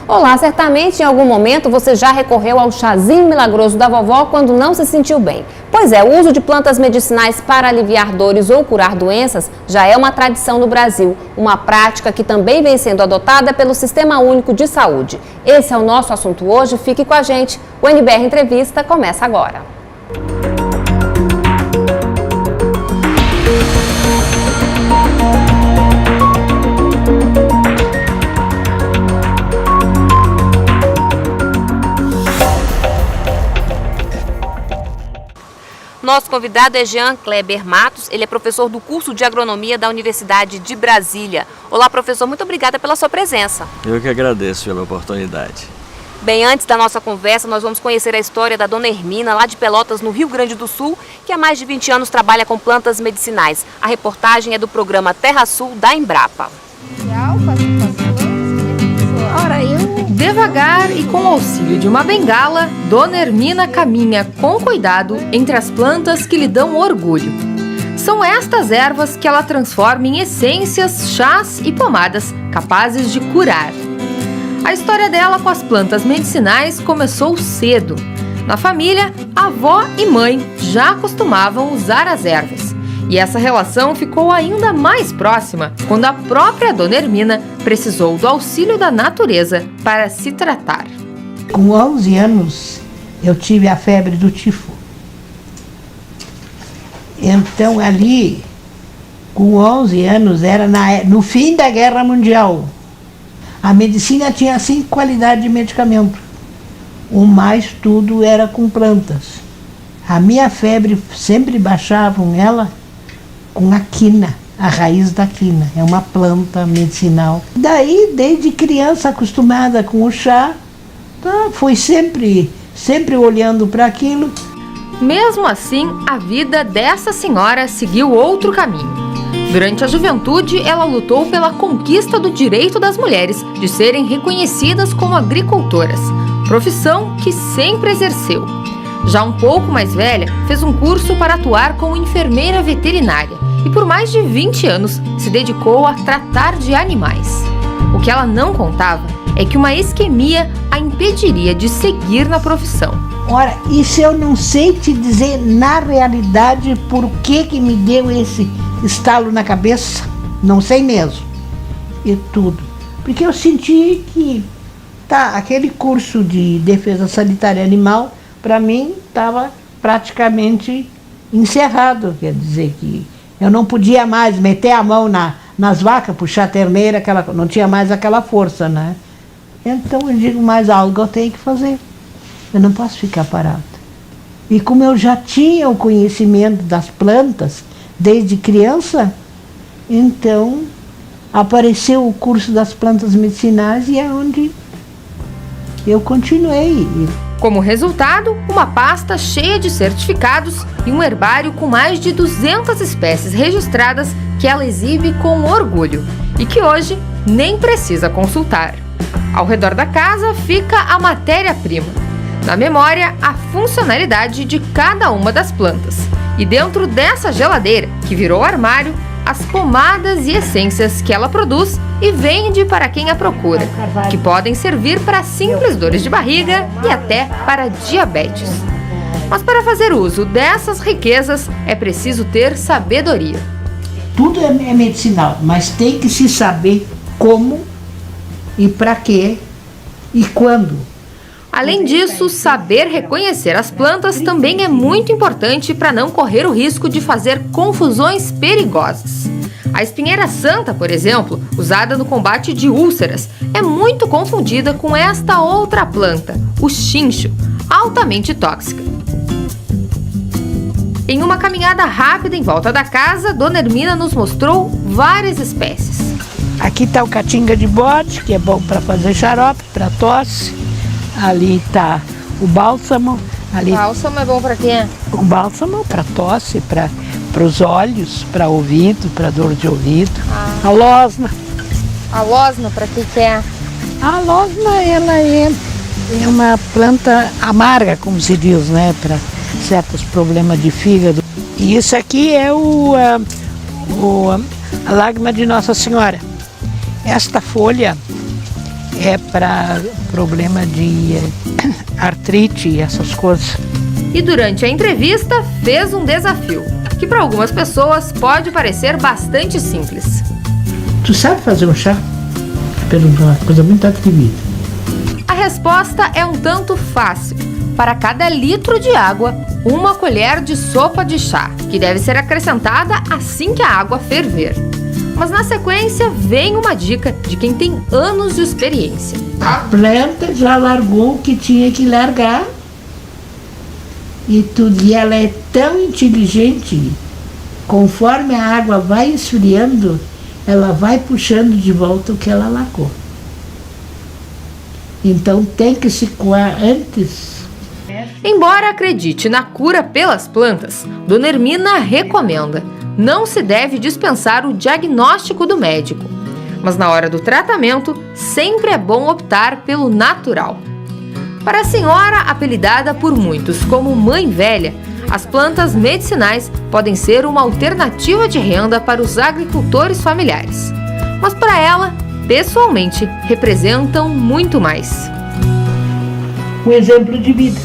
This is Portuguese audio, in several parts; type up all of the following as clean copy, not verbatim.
Olá, certamente em algum momento você já recorreu ao chazinho milagroso da vovó quando não se sentiu bem. Pois é, o uso de plantas medicinais para aliviar dores ou curar doenças já é uma tradição no Brasil, uma prática que também vem sendo adotada pelo Sistema Único de Saúde. Esse é o nosso assunto hoje, fique com a gente. O NBR Entrevista começa agora. Nosso convidado é Jean Kleber Matos, ele é professor do curso de Agronomia da Universidade de Brasília. Olá, professor, muito obrigada pela sua presença. Eu que agradeço pela oportunidade. Bem, antes da nossa conversa, nós vamos conhecer a história da Dona Hermina, lá de Pelotas, no Rio Grande do Sul, que há mais de 20 anos trabalha com plantas medicinais. A reportagem é do programa Terra Sul da Embrapa. Devagar e com o auxílio de uma bengala, Dona Hermina caminha com cuidado entre as plantas que lhe dão orgulho. São estas ervas que ela transforma em essências, chás e pomadas capazes de curar. A história dela com as plantas medicinais começou cedo. Na família, a avó e mãe já costumavam usar as ervas. E essa relação ficou ainda mais próxima quando a própria Dona Hermina precisou do auxílio da natureza para se tratar. Com 11 anos, eu tive a febre do tifo. Então, ali, com 11 anos, era no fim da Guerra Mundial. A medicina tinha 5 qualidades de medicamento. O mais tudo era com plantas. A minha febre sempre baixavam ela com a quina, a raiz da quina. É uma planta medicinal. Daí, desde criança, acostumada com o chá, fui sempre olhando para aquilo. Mesmo assim, a vida dessa senhora seguiu outro caminho. Durante a juventude, ela lutou pela conquista do direito das mulheres de serem reconhecidas como agricultoras, profissão que sempre exerceu. Já um pouco mais velha, fez um curso para atuar como enfermeira veterinária e por mais de 20 anos se dedicou a tratar de animais. O que ela não contava é que uma isquemia a impediria de seguir na profissão. Ora, isso eu não sei te dizer na realidade por que me deu esse estalo na cabeça, não sei mesmo, e tudo. Porque eu senti que aquele curso de defesa sanitária animal, para mim, estava praticamente encerrado. Quer dizer que eu não podia mais meter a mão nas vacas, puxar a terneira, não tinha mais aquela força, né? Então eu digo, mais algo eu tenho que fazer. Eu não posso ficar parada. E como eu já tinha o conhecimento das plantas desde criança, então apareceu o curso das plantas medicinais e é onde eu continuei. Como resultado, uma pasta cheia de certificados e um herbário com mais de 200 espécies registradas que ela exibe com orgulho e que hoje nem precisa consultar. Ao redor da casa fica a matéria-prima. Na memória, a funcionalidade de cada uma das plantas. E dentro dessa geladeira, que virou armário, as pomadas e essências que ela produz e vende para quem a procura, que podem servir para simples dores de barriga e até para diabetes. Mas para fazer uso dessas riquezas é preciso ter sabedoria. Tudo é medicinal, mas tem que se saber como e para quê e quando. Além disso, saber reconhecer as plantas também é muito importante para não correr o risco de fazer confusões perigosas. A espinheira santa, por exemplo, usada no combate de úlceras, é muito confundida com esta outra planta, o chincho, altamente tóxica. Em uma caminhada rápida em volta da casa, Dona Hermina nos mostrou várias espécies. Aqui está o catinga de bode, que é bom para fazer xarope, para tosse. Ali está o bálsamo. O bálsamo é bom para quê? O bálsamo para tosse, para os olhos, para ouvido, para dor de ouvido. A losna. A losna, para que é? A losna, ela é uma planta amarga, como se diz, né? Para certos problemas de fígado. E isso aqui é a lágrima de Nossa Senhora. Esta folha É para problema de artrite e essas coisas. E durante a entrevista fez um desafio, que para algumas pessoas pode parecer bastante simples. Tu sabe fazer um chá? Perguntou, uma coisa muito atrevida. A resposta é um tanto fácil. Para cada litro de água, 1 colher de sopa de chá, que deve ser acrescentada assim que a água ferver. Mas na sequência vem uma dica de quem tem anos de experiência. A planta já largou o que tinha que largar. E ela é tão inteligente, conforme a água vai esfriando, ela vai puxando de volta o que ela largou. Então tem que se coar antes. Embora acredite na cura pelas plantas, Dona Hermina recomenda: não se deve dispensar o diagnóstico do médico. Mas na hora do tratamento, sempre é bom optar pelo natural. Para a senhora, apelidada por muitos como Mãe Velha, as plantas medicinais podem ser uma alternativa de renda para os agricultores familiares. Mas para ela, pessoalmente, representam muito mais. Um exemplo de vida.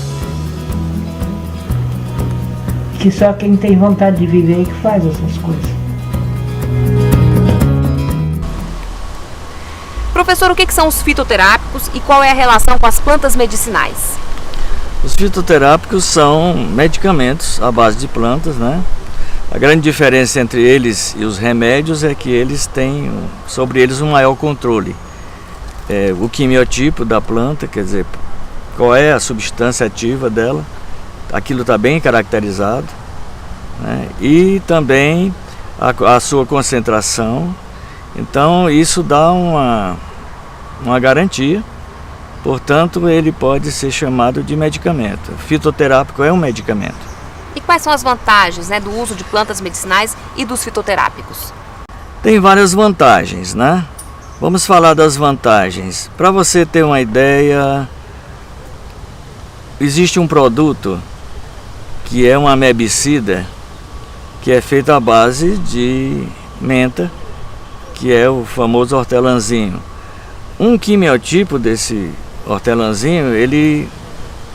Que só quem tem vontade de viver é que faz essas coisas. Professor, o que são os fitoterápicos e qual é a relação com as plantas medicinais? Os fitoterápicos são medicamentos à base de plantas, né? A grande diferença entre eles e os remédios é que eles têm sobre eles um maior controle. O quimiotipo da planta, quer dizer, qual é a substância ativa dela, aquilo está bem caracterizado, né? E também a sua concentração. Então isso dá uma garantia, portanto ele pode ser chamado de medicamento. Fitoterápico é um medicamento. E quais são as vantagens, do uso de plantas medicinais e dos fitoterápicos? Tem várias vantagens, né? Vamos falar das vantagens. Para você ter uma ideia, existe um produto que é um amebicida, que é feito à base de menta, que é o famoso hortelãzinho. Um quimiotipo desse hortelãzinho, ele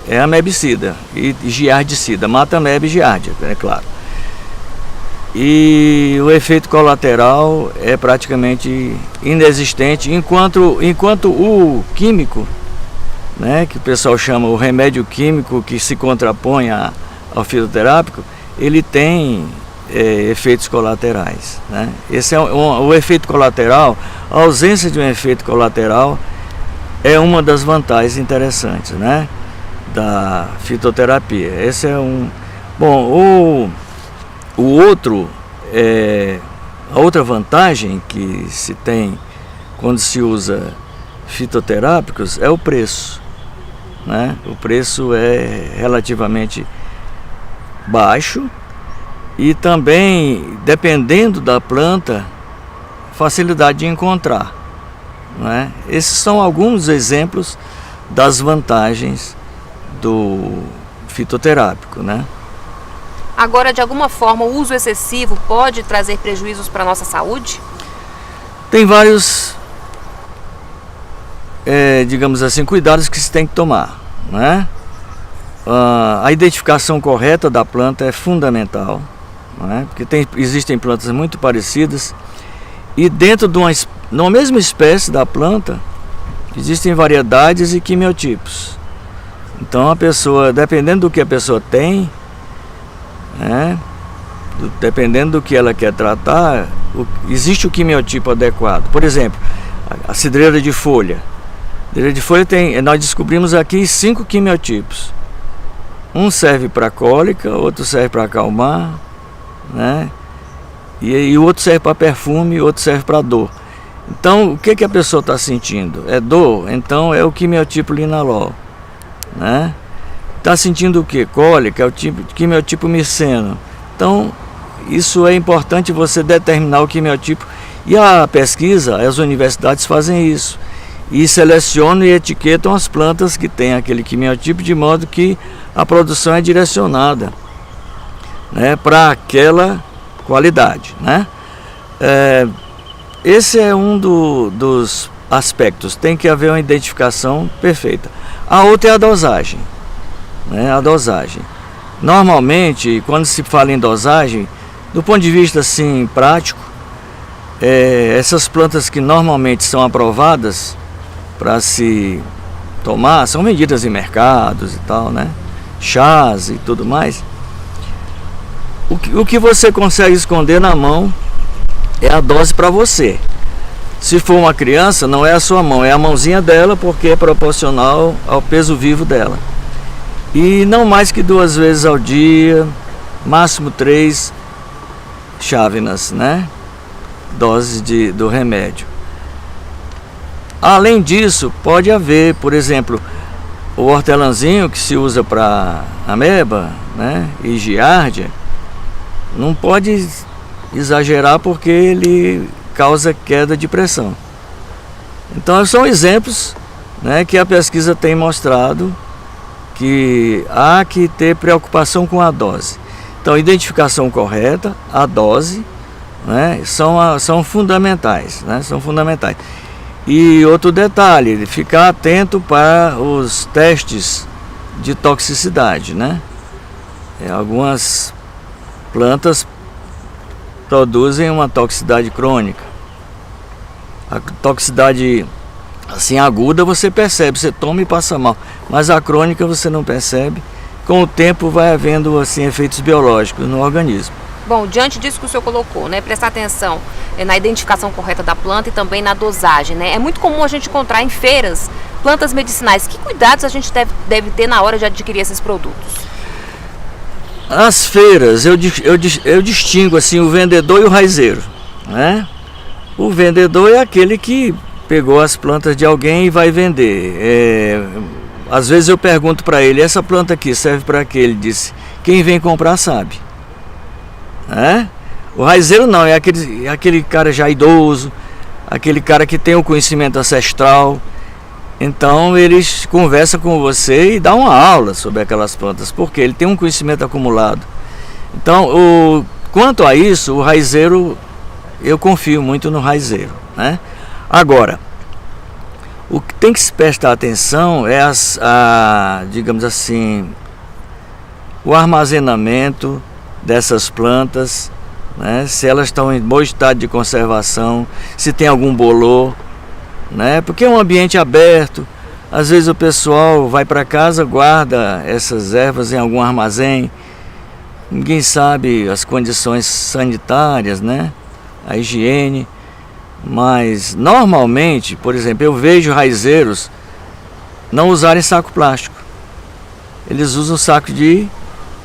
é amebicida e giardicida, mata ameba e giardia, é claro. E o efeito colateral é praticamente inexistente, enquanto o químico, né, que o pessoal chama o remédio químico, que se contrapõe ao fitoterápico, ele tem efeitos colaterais, né? Esse é o efeito colateral. A ausência de um efeito colateral é uma das vantagens interessantes, né, da fitoterapia. Esse é um. Bom, o outro, a outra vantagem que se tem quando se usa fitoterápicos é o preço, né? O preço é relativamente baixo e também, dependendo da planta, facilidade de encontrar, né? Esses são alguns exemplos das vantagens do fitoterápico, né? Agora, de alguma forma, o uso excessivo pode trazer prejuízos para a nossa saúde? Tem vários, digamos assim, cuidados que se tem que tomar, né? A identificação correta da planta é fundamental, né? Porque existem plantas muito parecidas e dentro de uma mesma espécie da planta existem variedades e quimiotipos. Então a pessoa, dependendo do que a pessoa tem, né, dependendo do que ela quer tratar, existe o quimiotipo adequado. Por exemplo, a cidreira de folha. A cidreira de folha nós descobrimos aqui 5 quimiotipos. Um serve para cólica, outro serve para acalmar, né? E o outro serve para perfume, e o outro serve para dor. Então, o que a pessoa está sentindo? É dor? Então é o quimiotipo linalol, né? Está sentindo o que? Cólica, é o quimiotipo miceno. Então, isso é importante você determinar o quimiotipo. E a pesquisa, as universidades fazem isso. E selecionam e etiquetam as plantas que têm aquele quimiotipo, de modo que a produção é direcionada, né, para aquela qualidade, né? Esse é um dos aspectos. Tem que haver uma identificação perfeita. A outra é a dosagem, né? A dosagem. Normalmente, quando se fala em dosagem, do ponto de vista assim, prático, essas plantas que normalmente são aprovadas para se tomar, são vendidas em mercados e tal, né? Chás e tudo mais. O que você consegue esconder na mão é a dose para você. Se for uma criança, não é a sua mão, é a mãozinha dela, porque é proporcional ao peso vivo dela. E não mais que 2 vezes ao dia, máximo 3 chávenas, né? Doses do remédio. Além disso, pode haver, por exemplo, o hortelãzinho que se usa para ameba, né? E giardia, não pode exagerar porque ele causa queda de pressão. Então são exemplos, né, que a pesquisa tem mostrado que há que ter preocupação com a dose. Então, identificação correta, a dose, né, são fundamentais, né, são fundamentais. E outro detalhe, ficar atento para os testes de toxicidade, né? Algumas plantas produzem uma toxicidade crônica. A toxicidade assim aguda você percebe, você toma e passa mal, mas a crônica você não percebe. Com o tempo vai havendo assim efeitos biológicos no organismo. Bom, diante disso que o senhor colocou, né, prestar atenção na identificação correta da planta e também na dosagem, né? É muito comum a gente encontrar em feiras plantas medicinais. Que cuidados a gente deve ter na hora de adquirir esses produtos? As feiras, eu distingo assim o vendedor e o raizeiro, né? O vendedor é aquele que pegou as plantas de alguém e vai vender. Às vezes eu pergunto para ele, essa planta aqui serve para quê? Ele disse, quem vem comprar sabe. O raizeiro não, é aquele cara já idoso, aquele cara que tem o conhecimento ancestral. Então eles conversam com você e dão uma aula sobre aquelas plantas, porque ele tem um conhecimento acumulado. Então, quanto a isso, o raizeiro, eu confio muito no raizeiro, né? Agora, o que tem que se prestar atenção é digamos assim, o armazenamento dessas plantas, né? Se elas estão em bom estado de conservação, se tem algum bolor, né? Porque é um ambiente aberto, às vezes o pessoal vai para casa, guarda essas ervas em algum armazém, ninguém sabe as condições sanitárias, né? A higiene, mas normalmente, por exemplo, eu vejo raizeiros não usarem saco plástico, eles usam saco de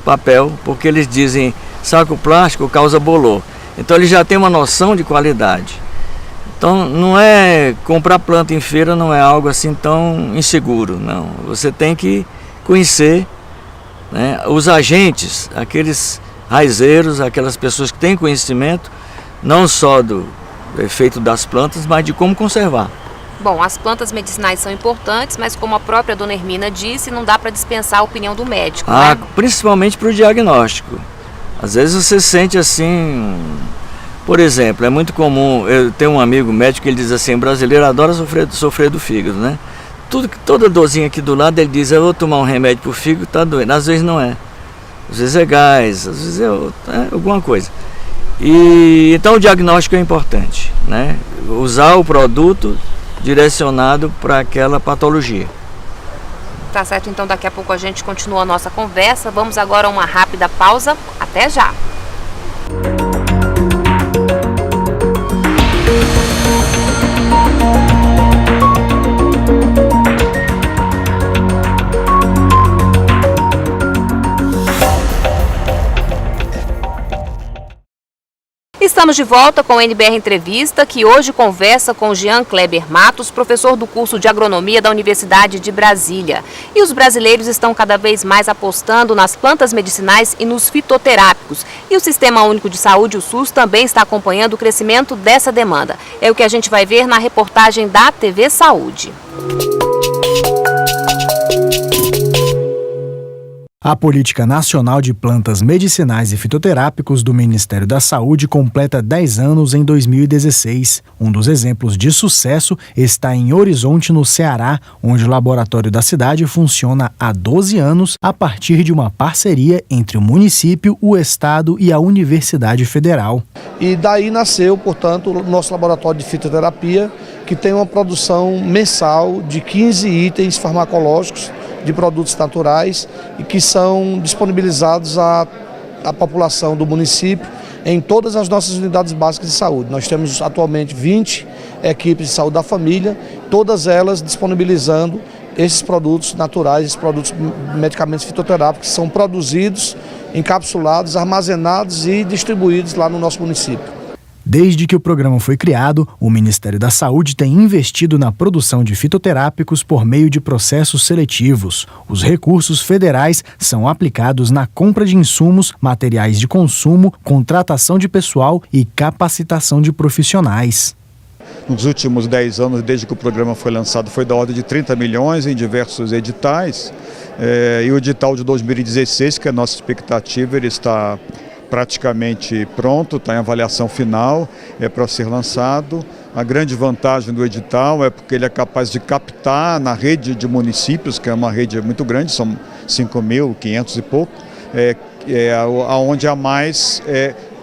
papel, porque eles dizem saco plástico causa bolor, então eles já têm uma noção de qualidade. Então não é comprar planta em feira, não é algo assim tão inseguro, não. Você tem que conhecer, né, os agentes, aqueles raizeiros, aquelas pessoas que têm conhecimento, não só do efeito das plantas, mas de como conservar. Bom, as plantas medicinais são importantes, mas como a própria dona Hermina disse, não dá para dispensar a opinião do médico, né? Principalmente para o diagnóstico. Às vezes você sente assim... Por exemplo, é muito comum, eu tenho um amigo médico que ele diz assim, brasileiro adora sofrer do fígado, né? Toda dorzinha aqui do lado, ele diz, eu vou tomar um remédio para o fígado, tá doendo. Às vezes não é. Às vezes é gás, às vezes é alguma coisa. E então o diagnóstico é importante, né? Usar o produto direcionado para aquela patologia. Tá certo, então daqui a pouco a gente continua a nossa conversa. Vamos agora a uma rápida pausa. Até já! Estamos de volta com o NBR Entrevista, que hoje conversa com Jean Kleber Matos, professor do curso de Agronomia da Universidade de Brasília. E os brasileiros estão cada vez mais apostando nas plantas medicinais e nos fitoterápicos. E o Sistema Único de Saúde, o SUS, também está acompanhando o crescimento dessa demanda. É o que a gente vai ver na reportagem da TV Saúde. A Política Nacional de Plantas Medicinais e Fitoterápicos do Ministério da Saúde completa 10 anos em 2016. Um dos exemplos de sucesso está em Horizonte, no Ceará, onde o laboratório da cidade funciona há 12 anos a partir de uma parceria entre o município, o estado e a Universidade Federal. E daí nasceu, portanto, o nosso laboratório de fitoterapia, que tem uma produção mensal de 15 itens farmacológicos de produtos naturais e que são disponibilizados à população do município em todas as nossas unidades básicas de saúde. Nós temos atualmente 20 equipes de saúde da família, todas elas disponibilizando esses produtos naturais, esses produtos medicamentos fitoterápicos que são produzidos, encapsulados, armazenados e distribuídos lá no nosso município. Desde que o programa foi criado, o Ministério da Saúde tem investido na produção de fitoterápicos por meio de processos seletivos. Os recursos federais são aplicados na compra de insumos, materiais de consumo, contratação de pessoal e capacitação de profissionais. Nos últimos 10 anos, desde que o programa foi lançado, foi da ordem de 30 milhões em diversos editais. E o edital de 2016, que é a nossa expectativa, ele está praticamente pronto, está em avaliação final, para ser lançado. A grande vantagem do edital é porque ele é capaz de captar na rede de municípios, que é uma rede muito grande, são 5.500 e pouco, onde há mais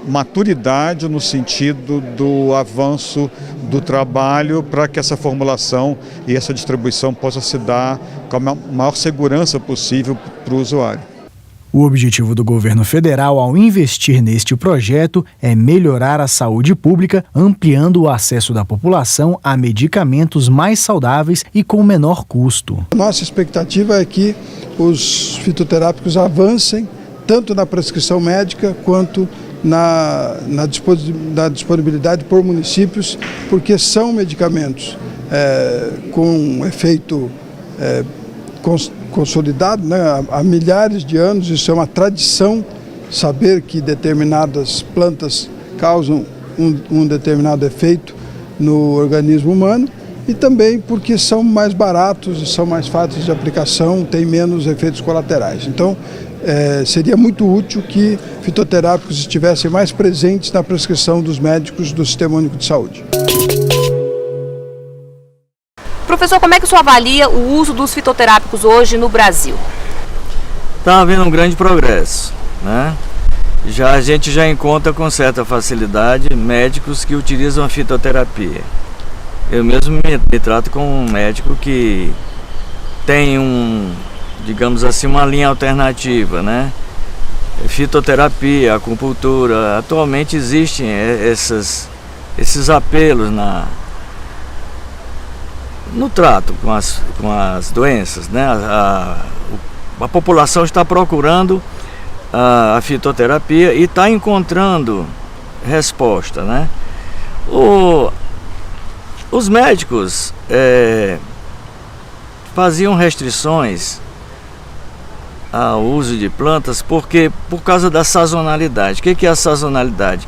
maturidade no sentido do avanço do trabalho para que essa formulação e essa distribuição possa se dar com a maior segurança possível para o usuário. O objetivo do governo federal ao investir neste projeto é melhorar a saúde pública, ampliando o acesso da população a medicamentos mais saudáveis e com menor custo. Nossa expectativa é que os fitoterápicos avancem tanto na prescrição médica quanto na disponibilidade por municípios, porque são medicamentos com efeito consolidado, né, há milhares de anos. Isso é uma tradição, saber que determinadas plantas causam um determinado efeito no organismo humano, e também porque são mais baratos e são mais fáceis de aplicação, têm menos efeitos colaterais. Então, seria muito útil que fitoterápicos estivessem mais presentes na prescrição dos médicos do Sistema Único de Saúde. Professor, como é que o senhor avalia o uso dos fitoterápicos hoje no Brasil? Está havendo um grande progresso, né? A gente já encontra com certa facilidade médicos que utilizam a fitoterapia. Eu mesmo me trato com um médico que tem digamos assim, uma linha alternativa, né? Fitoterapia, acupuntura. Atualmente existem esses apelos no trato com as doenças, né? A população está procurando a fitoterapia e está encontrando resposta, né? Os médicos faziam restrições ao uso de plantas por causa da sazonalidade. O que é a sazonalidade?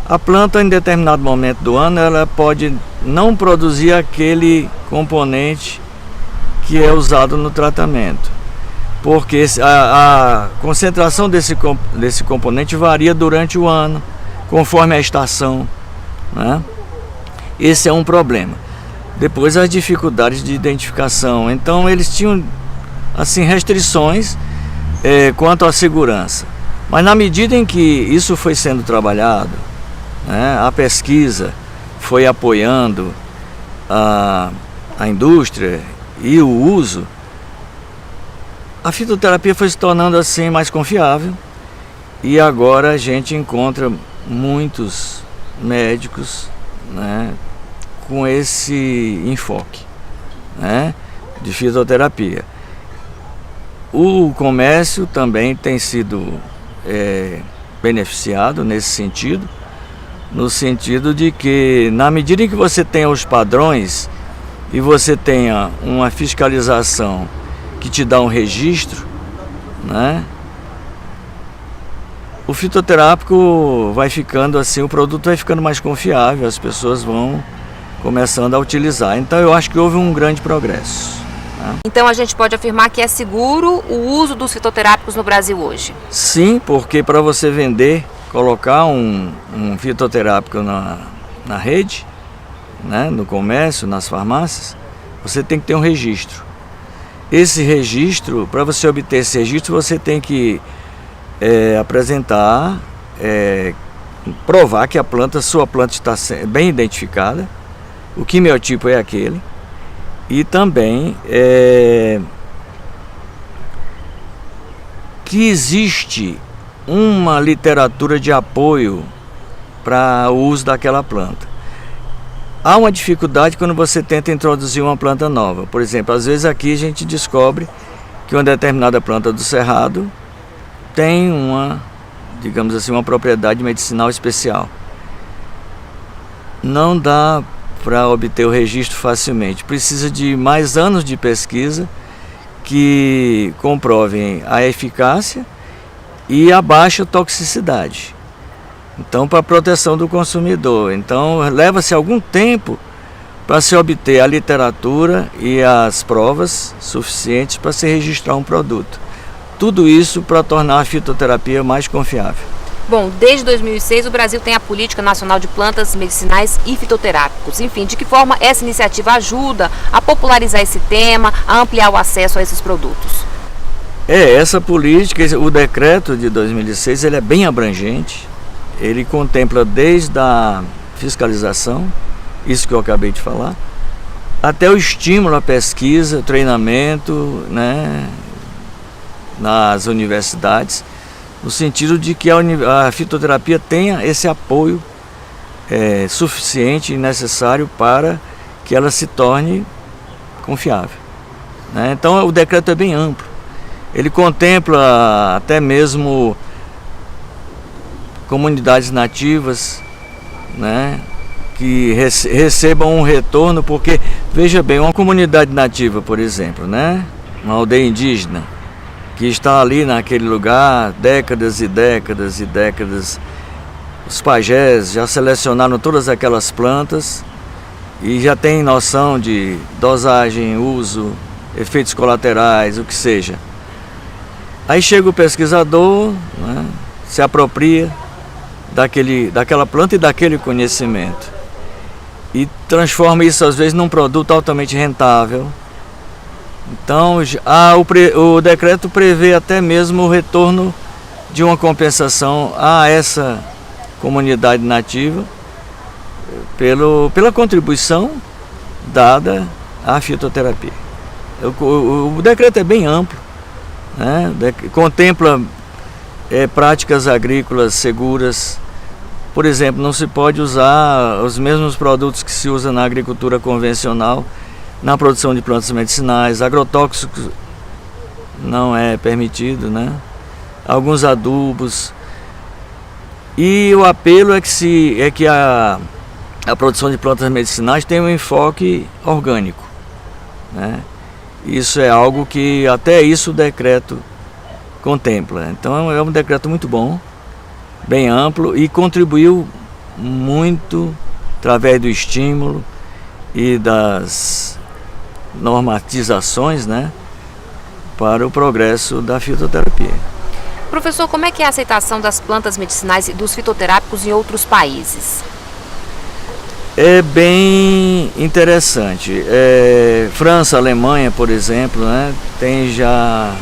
A planta, em determinado momento do ano, ela pode não produzir aquele componente que é usado no tratamento, porque a concentração desse componente varia durante o ano, conforme a estação, né? Esse é um problema. Depois, as dificuldades de identificação. Então, eles tinham assim restrições quanto à segurança. Mas na medida em que isso foi sendo trabalhado, né, a pesquisa foi apoiando a indústria e o uso, a fitoterapia foi se tornando assim mais confiável, e agora a gente encontra muitos médicos, né, com esse enfoque, né, de fitoterapia. O comércio também tem sido beneficiado nesse sentido, no sentido de que, na medida em que você tenha os padrões e você tenha uma fiscalização que te dá um registro, né, o fitoterápico vai ficando assim, o produto vai ficando mais confiável, as pessoas vão começando a utilizar. Então eu acho que houve um grande progresso. Né? Então a gente pode afirmar que é seguro o uso dos fitoterápicos no Brasil hoje? Sim, porque para você vender, colocar um fitoterápico na rede, né, no comércio, nas farmácias, você tem que ter um registro. Esse registro, para você obter esse registro, você tem que apresentar, provar que sua planta está bem identificada, o quimiotipo é aquele, e também que existe uma literatura de apoio para o uso daquela planta. Há uma dificuldade quando você tenta introduzir uma planta nova. Por exemplo, às vezes aqui a gente descobre que uma determinada planta do cerrado tem digamos assim, uma propriedade medicinal especial. Não dá para obter o registro facilmente. Precisa de mais anos de pesquisa que comprovem a eficácia e a baixa toxicidade. Então, para a proteção do consumidor. Então, leva-se algum tempo para se obter a literatura e as provas suficientes para se registrar um produto. Tudo isso para tornar a fitoterapia mais confiável. Bom, desde 2006 o Brasil tem a Política Nacional de Plantas Medicinais e Fitoterápicos. Enfim, de que forma essa iniciativa ajuda a popularizar esse tema, a ampliar o acesso a esses produtos? Essa política, o decreto de 2006, ele é bem abrangente. Ele contempla desde a fiscalização, isso que eu acabei de falar, até o estímulo à pesquisa, treinamento, né, nas universidades, no sentido de que a fitoterapia tenha esse apoio suficiente e necessário para que ela se torne confiável. Né? Então o decreto é bem amplo. Ele contempla até mesmo comunidades nativas, né, que recebam um retorno, porque, veja bem, uma comunidade nativa, por exemplo, né, uma aldeia indígena, que está ali naquele lugar décadas e décadas e décadas, os pajés já selecionaram todas aquelas plantas e já tem noção de dosagem, uso, efeitos colaterais, o que seja. Aí chega o pesquisador, né, se apropria daquela planta e daquele conhecimento e transforma isso às vezes num produto altamente rentável. Então o decreto prevê até mesmo o retorno de uma compensação a essa comunidade nativa pela contribuição dada à fitoterapia. O decreto é bem amplo, né? Contempla práticas agrícolas seguras. Por exemplo, não se pode usar os mesmos produtos que se usa na agricultura convencional na produção de plantas medicinais. Agrotóxicos não é permitido, né? Alguns adubos. E o apelo é que a produção de plantas medicinais tem um enfoque orgânico, né? Isso é algo que até isso o decreto contempla. Então é um decreto muito bom, bem amplo, e contribuiu muito através do estímulo e das normatizações, né, para o progresso da fitoterapia. Professor, como é que é a aceitação das plantas medicinais e dos fitoterápicos em outros países? É bem interessante. França, Alemanha, por exemplo, né, tem já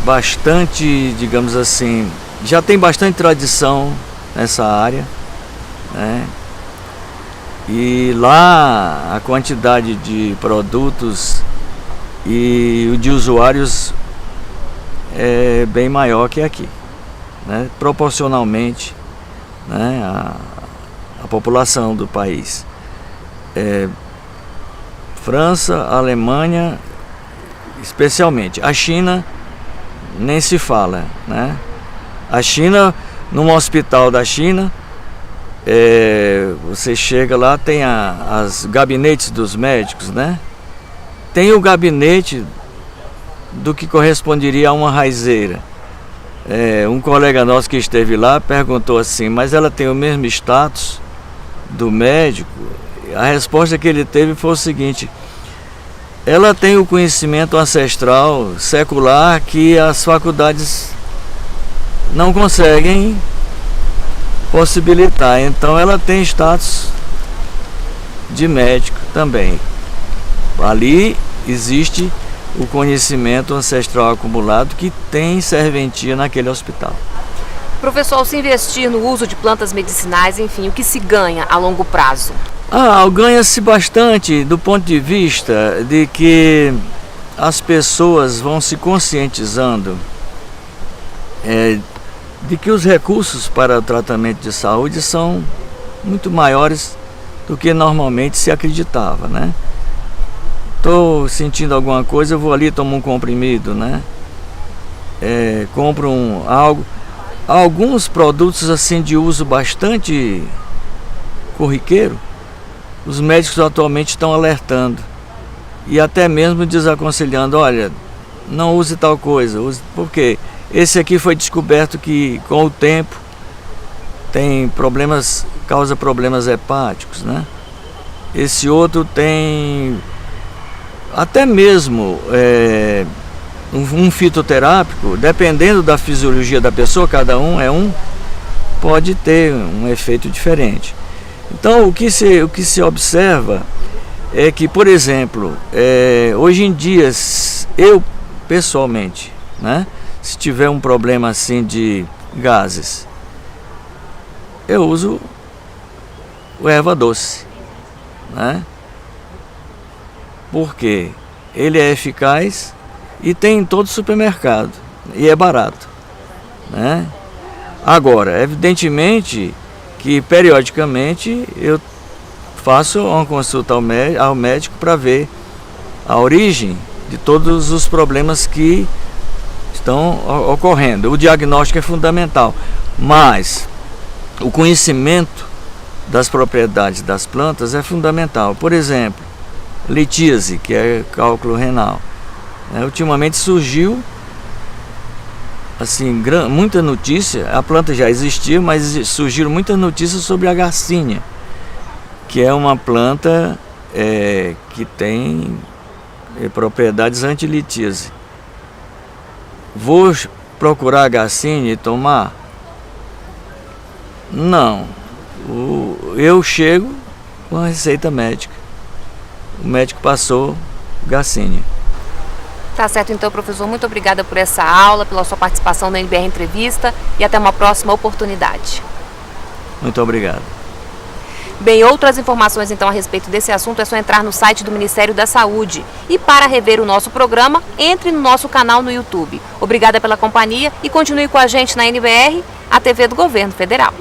bastante, digamos assim, já tem bastante tradição nessa área, né? E lá a quantidade de produtos e de usuários é bem maior que aqui, né? Proporcionalmente, né, a população do país. França, Alemanha, especialmente. A China nem se fala, né? A China, num hospital da China, você chega lá, tem as gabinetes dos médicos, né? Tem o gabinete do que corresponderia a uma raizeira. Um colega nosso que esteve lá perguntou assim, mas ela tem o mesmo status do médico? A resposta que ele teve foi o seguinte: ela tem o conhecimento ancestral, secular, que as faculdades não conseguem possibilitar. Então ela tem status de médico também. Ali existe o conhecimento ancestral acumulado que tem serventia naquele hospital. Professor, ao se investir no uso de plantas medicinais, enfim, o que se ganha a longo prazo? Ganha-se bastante do ponto de vista de que as pessoas vão se conscientizando de que os recursos para o tratamento de saúde são muito maiores do que normalmente se acreditava, né? Estou sentindo alguma coisa, eu vou ali, tomo um comprimido, né? Compro algo. Alguns produtos assim de uso bastante corriqueiro, os médicos atualmente estão alertando e até mesmo desaconselhando, olha, não use tal coisa, porque esse aqui foi descoberto que com o tempo tem problemas, causa problemas hepáticos, né? Esse outro tem até mesmo um fitoterápico, dependendo da fisiologia da pessoa, cada um pode ter um efeito diferente. Então o que se observa é que, por exemplo, hoje em dia, eu pessoalmente, né, se tiver um problema assim de gases, eu uso o erva doce, né? Porque ele é eficaz e tem em todo supermercado e é barato, né? Agora, evidentemente que periodicamente eu faço uma consulta ao médico para ver a origem de todos os problemas que estão ocorrendo. O diagnóstico é fundamental, mas o conhecimento das propriedades das plantas é fundamental. Por exemplo, litíase, que é cálculo renal. Ultimamente surgiu assim, muita notícia, a planta já existia, mas surgiram muitas notícias sobre a garcínia, que é uma planta que tem propriedades anti-litíase. Vou procurar a garcínia e tomar? Não. Eu chego com a receita médica. O médico passou garcínia. Tá certo então, professor. Muito obrigada por essa aula, pela sua participação na NBR Entrevista e até uma próxima oportunidade. Muito obrigado. Bem, outras informações então a respeito desse assunto é só entrar no site do Ministério da Saúde. E para rever o nosso programa, entre no nosso canal no YouTube. Obrigada pela companhia e continue com a gente na NBR, a TV do Governo Federal.